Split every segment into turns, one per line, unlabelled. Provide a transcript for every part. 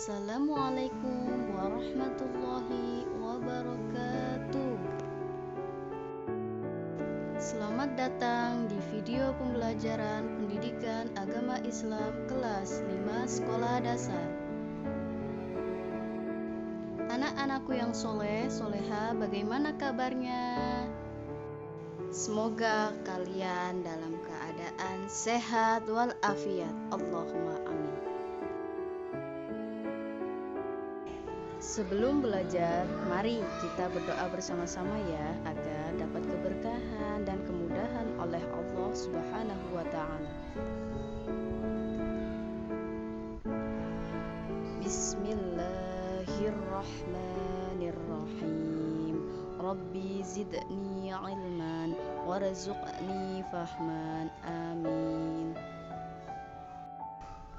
Assalamualaikum warahmatullahi wabarakatuh. Selamat datang di video pembelajaran pendidikan agama Islam kelas 5 sekolah dasar. Anak-anakku yang soleh, soleha, bagaimana kabarnya? Semoga kalian dalam keadaan sehat walafiat. Allahumma amin. Sebelum belajar, mari kita berdoa bersama-sama ya, agar dapat keberkahan dan kemudahan oleh Allah Subhanahu wa ta'ala. Bismillahirrahmanirrahim. Rabbi zidni ilman warzuqni fahman. Amin.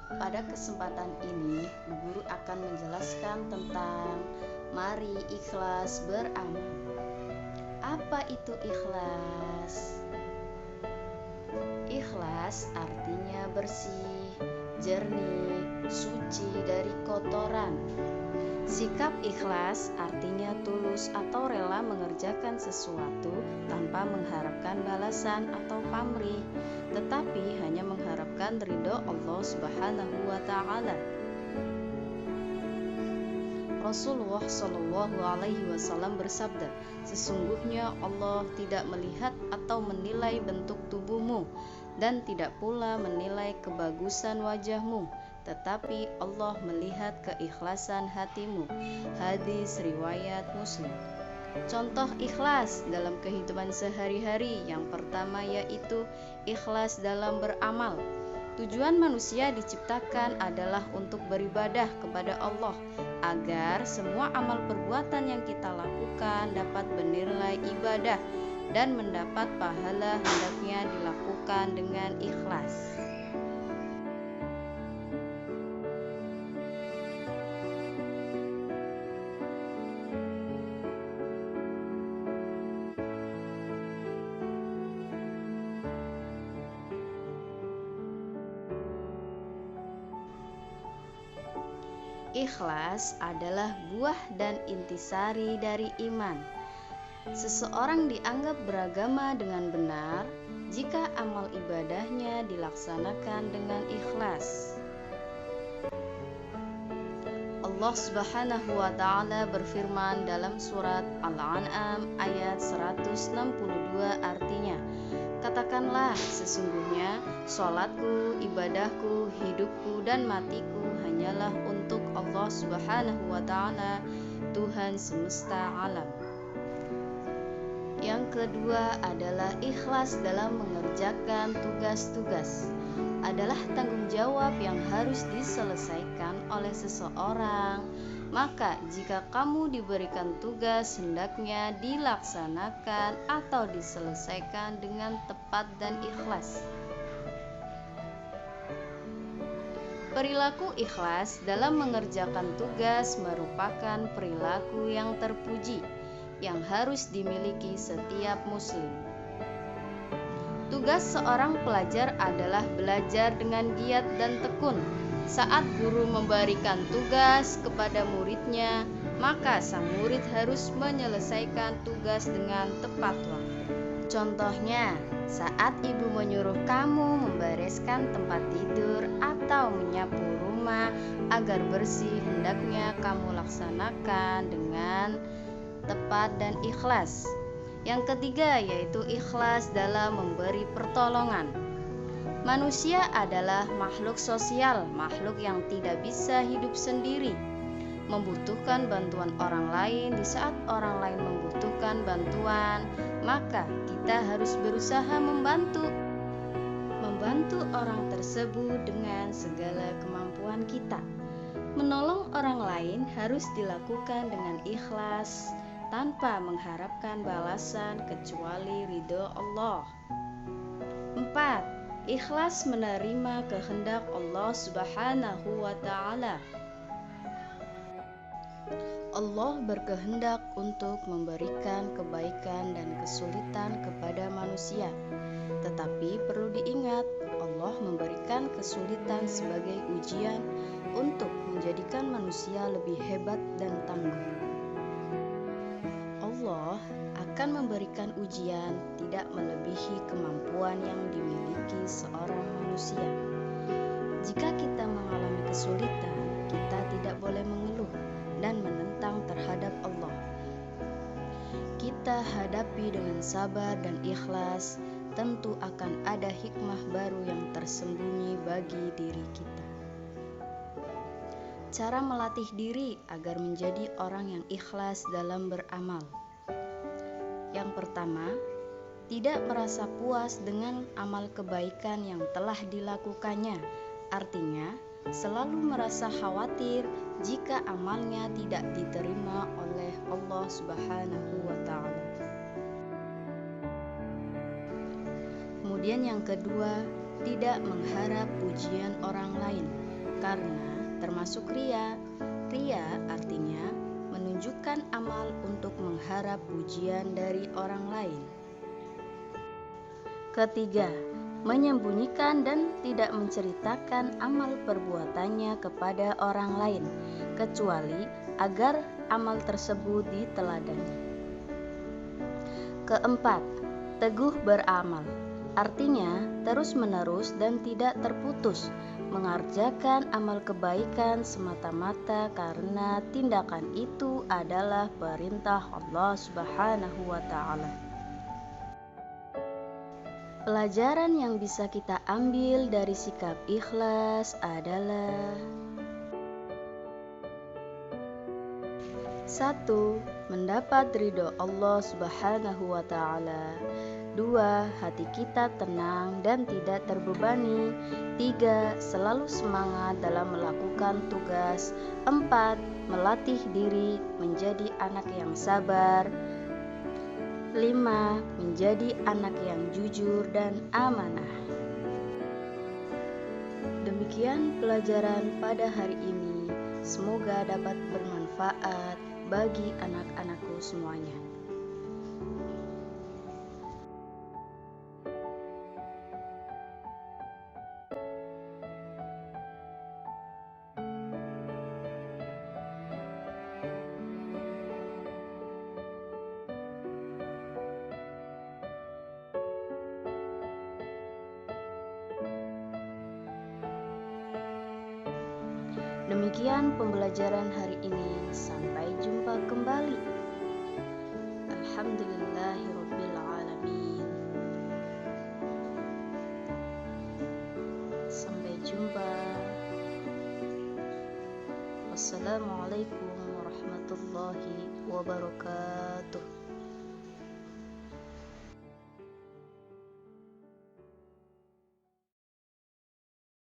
Pada kesempatan ini, Bu Guru akan menjelaskan tentang mari ikhlas beramal. Apa itu ikhlas? Ikhlas artinya bersih, jernih, suci dari kotoran. Sikap ikhlas artinya tulus atau rela mengerjakan sesuatu tanpa mengharapkan balasan atau pamrih, tetapi hanya mengharapkan ridho Allah Subhanahu wa ta'ala. Rasulullah Shallallahu Alaihi Wasallam bersabda, sesungguhnya Allah tidak melihat atau menilai bentuk tubuhmu dan tidak pula menilai kebagusan wajahmu, tetapi Allah melihat keikhlasan hatimu. Hadis riwayat Muslim. Contoh ikhlas dalam kehidupan sehari-hari, yang pertama yaitu ikhlas dalam beramal. Tujuan manusia diciptakan adalah untuk beribadah kepada Allah, agar semua amal perbuatan yang kita lakukan dapat bernilai ibadah dan mendapat pahala, hendaknya dilakukan dengan ikhlas. Ikhlas adalah buah dan intisari dari iman. Seseorang dianggap beragama dengan benar jika amal ibadahnya dilaksanakan dengan ikhlas. Allah Subhanahu wa ta'ala berfirman dalam surat Al-An'am ayat 162, artinya, katakanlah, sesungguhnya sholatku, ibadahku, hidupku, dan matiku hanyalah untuk Allah Subhanahu wa ta'ala, Tuhan semesta alam. Yang kedua adalah ikhlas dalam mengerjakan tugas-tugas. Adalah tanggung jawab yang harus diselesaikan oleh seseorang. Maka jika kamu diberikan tugas, hendaknya dilaksanakan atau diselesaikan dengan tepat dan ikhlas. Perilaku ikhlas dalam mengerjakan tugas merupakan perilaku yang terpuji, yang harus dimiliki setiap muslim. Tugas seorang pelajar adalah belajar dengan giat dan tekun. Saat guru memberikan tugas kepada muridnya, maka sang murid harus menyelesaikan tugas dengan tepat waktu. Contohnya, saat ibu menyuruh kamu membereskan tempat tidur atau menyapu rumah agar bersih, hendaknya kamu laksanakan dengan tepat dan ikhlas. Yang ketiga yaitu ikhlas dalam memberi pertolongan. Manusia adalah makhluk sosial, makhluk yang tidak bisa hidup sendiri, membutuhkan bantuan orang lain. Di saat orang lain membutuhkan bantuan, maka kita harus berusaha membantu orang tersebut dengan segala kemampuan kita. Menolong orang lain harus dilakukan dengan ikhlas, tanpa mengharapkan balasan kecuali ridho Allah. 4. Ikhlas menerima kehendak Allah Subhanahu wa ta'ala. Allah berkehendak untuk memberikan kebaikan dan kesulitan kepada manusia. Tetapi perlu diingat, Allah memberikan kesulitan sebagai ujian untuk menjadikan manusia lebih hebat dan tangguh. Allah akan memberikan ujian tidak melebihi kemampuan yang dimiliki seorang manusia. Jika kita mengalami kesulitan, kita tidak boleh mengeluh dan menentang terhadap Allah. Kita hadapi dengan sabar dan ikhlas, tentu akan ada hikmah baru yang tersembunyi bagi diri kita. Cara melatih diri agar menjadi orang yang ikhlas dalam beramal. Yang pertama, tidak merasa puas dengan amal kebaikan yang telah dilakukannya. Artinya, selalu merasa khawatir jika amalnya tidak diterima oleh Allah Subhanahu wa Ta'ala. Kemudian yang kedua, tidak mengharap pujian orang lain, karena termasuk ria. Ria artinya menunjukkan amal untuk mengharap pujian dari orang lain. Ketiga, menyembunyikan dan tidak menceritakan amal perbuatannya kepada orang lain, kecuali agar amal tersebut diteladani. Keempat, teguh beramal, artinya terus-menerus dan tidak terputus mengerjakan amal kebaikan semata-mata karena tindakan itu adalah perintah Allah Subhanahu wa Ta'ala. Pelajaran yang bisa kita ambil dari sikap ikhlas adalah: 1. Mendapat ridho Allah Subhanahu wa Ta'ala. 2. Hati kita tenang dan tidak terbebani. 3. Selalu semangat dalam melakukan tugas. 4. Melatih diri menjadi anak yang sabar. 5. Menjadi anak yang jujur dan amanah. Demikian pelajaran pada hari ini. Semoga dapat bermanfaat bagi anak-anakku semuanya. Demikian pembelajaran hari ini. Sampai jumpa kembali. Alhamdulillahirabbil alamin. Sampai jumpa. Wassalamualaikum warahmatullahi wabarakatuh.